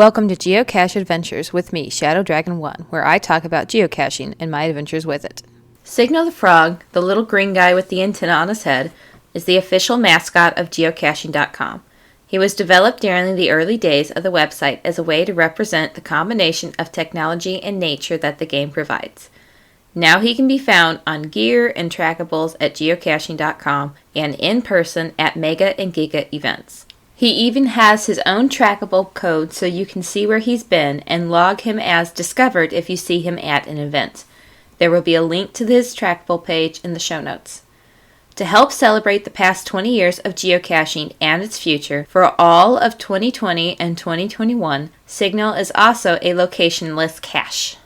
Welcome to Geocache Adventures with me, Shadow Dragon 1, where I talk about geocaching and my adventures with it. Signal the Frog, the little green guy with the antenna on his head, is the official mascot of geocaching.com. He was developed during the early days of the website as a way to represent the combination of technology and nature that the game provides. Now he can be found on gear and trackables at geocaching.com and in person at Mega and Giga events. He even has his own trackable code so you can see where he's been and log him as discovered if you see him at an event. There will be a link to his trackable page in the show notes. To help celebrate the past 20 years of geocaching and its future, for all of 2020 and 2021, Signal is also a locationless cache.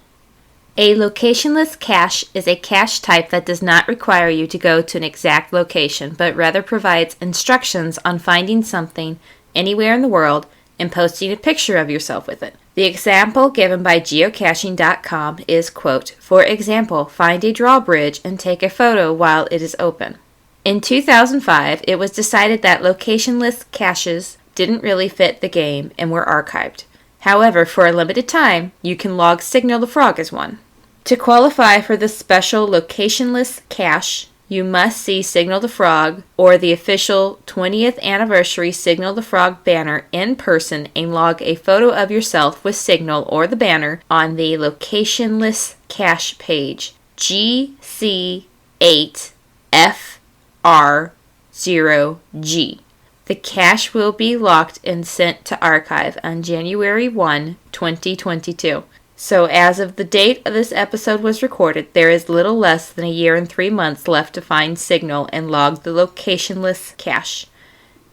A locationless cache is a cache type that does not require you to go to an exact location, but rather provides instructions on finding something anywhere in the world and posting a picture of yourself with it. The example given by geocaching.com is, quote, "For example, find a drawbridge and take a photo while it is open." In 2005, it was decided that locationless caches didn't really fit the game and were archived. However, for a limited time, you can log Signal the Frog as one. To qualify for the special locationless cache, you must see Signal the Frog or the official 20th anniversary Signal the Frog banner in person and log a photo of yourself with Signal or the banner on the locationless cache page GC8FR0G. The cache will be locked and sent to archive on January 1, 2022. So as of the date of this episode was recorded, there is little less than a year and 3 months left to find Signal and log the locationless cache.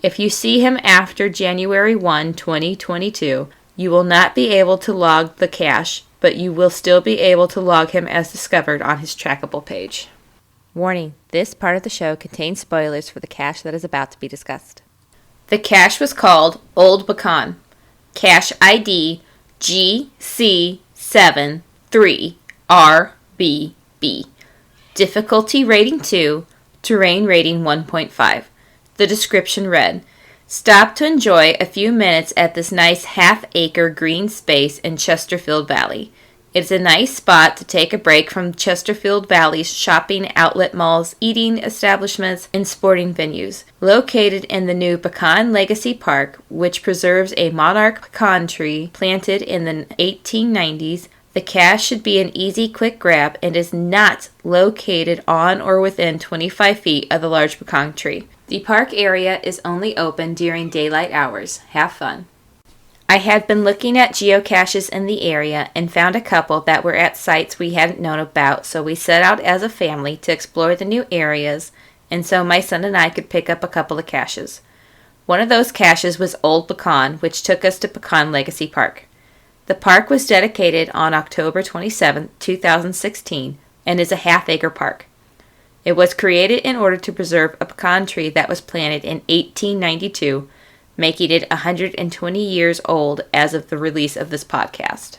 If you see him after January 1, 2022, you will not be able to log the cache, but you will still be able to log him as discovered on his trackable page. Warning, this part of the show contains spoilers for the cache that is about to be discussed. The cache was called Old Pecan. Cache ID GC73RBB. Difficulty rating 2, terrain rating 1.5. The description read, "Stop to enjoy a few minutes at this nice half-acre green space in Chesterfield Valley. It's a nice spot to take a break from Chesterfield Valley's shopping outlet malls, eating establishments, and sporting venues. Located in the new Pecan Legacy Park, which preserves a monarch pecan tree planted in the 1890s, the cache should be an easy, quick grab and is not located on or within 25 feet of the large pecan tree. The park area is only open during daylight hours. Have fun." I had been looking at geocaches in the area and found a couple that were at sites we hadn't known about, so we set out as a family to explore the new areas, and so my son and I could pick up a couple of caches. One of those caches was Old Pecan, which took us to Pecan Legacy Park. The park was dedicated on October 27, 2016, and is a half-acre park. It was created in order to preserve a pecan tree that was planted in 1892, making it 120 years old as of the release of this podcast.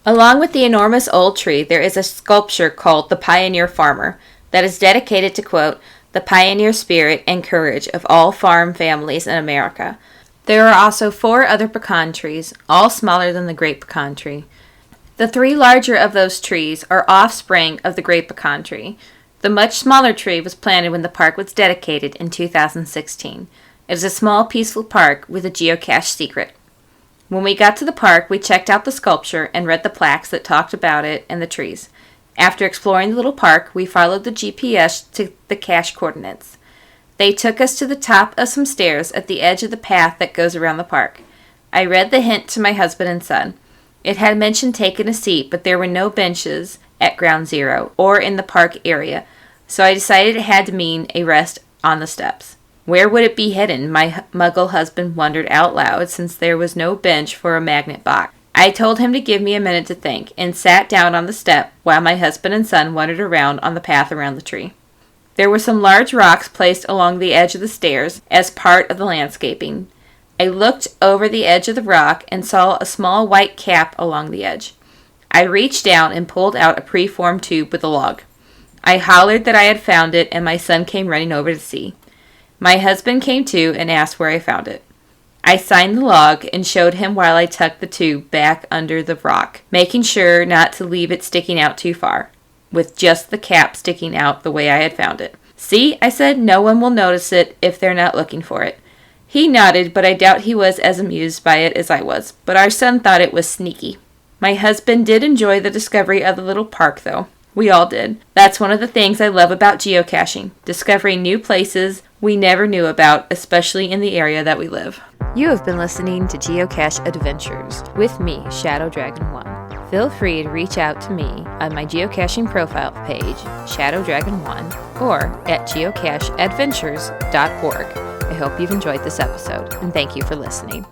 Along with the enormous old tree, there is a sculpture called the Pioneer Farmer that is dedicated to, quote, "the pioneer spirit and courage of all farm families in America." There are also 4 other pecan trees, all smaller than the Great Pecan Tree. The 3 larger of those trees are offspring of the Great Pecan Tree. The much smaller tree was planted when the park was dedicated in 2016. It is a small, peaceful park with a geocache secret. When we got to the park, we checked out the sculpture and read the plaques that talked about it and the trees. After exploring the little park, we followed the GPS to the cache coordinates. They took us to the top of some stairs at the edge of the path that goes around the park. I read the hint to my husband and son. It had mentioned taking a seat, but there were no benches at Ground Zero or in the park area, so I decided it had to mean a rest on the steps. Where would it be hidden? My muggle husband wondered out loud, since there was no bench for a magnet box. I told him to give me a minute to think, and sat down on the step while my husband and son wandered around on the path around the tree. There were some large rocks placed along the edge of the stairs as part of the landscaping. I looked over the edge of the rock and saw a small white cap along the edge. I reached down and pulled out a preformed tube with a log. I hollered that I had found it, and my son came running over to see. My husband came too and asked where I found it. I signed the log and showed him while I tucked the tube back under the rock, making sure not to leave it sticking out too far, with just the cap sticking out the way I had found it. "See," I said, "no one will notice it if they're not looking for it." He nodded, but I doubt he was as amused by it as I was, but our son thought it was sneaky. My husband did enjoy the discovery of the little park, though. We all did. That's one of the things I love about geocaching, discovering new places we never knew about, especially in the area that we live. You have been listening to Geocache Adventures with me, Shadow Dragon 1. Feel free to reach out to me on my geocaching profile page, Shadow Dragon 1, or at geocacheadventures.org. I hope you've enjoyed this episode, and thank you for listening.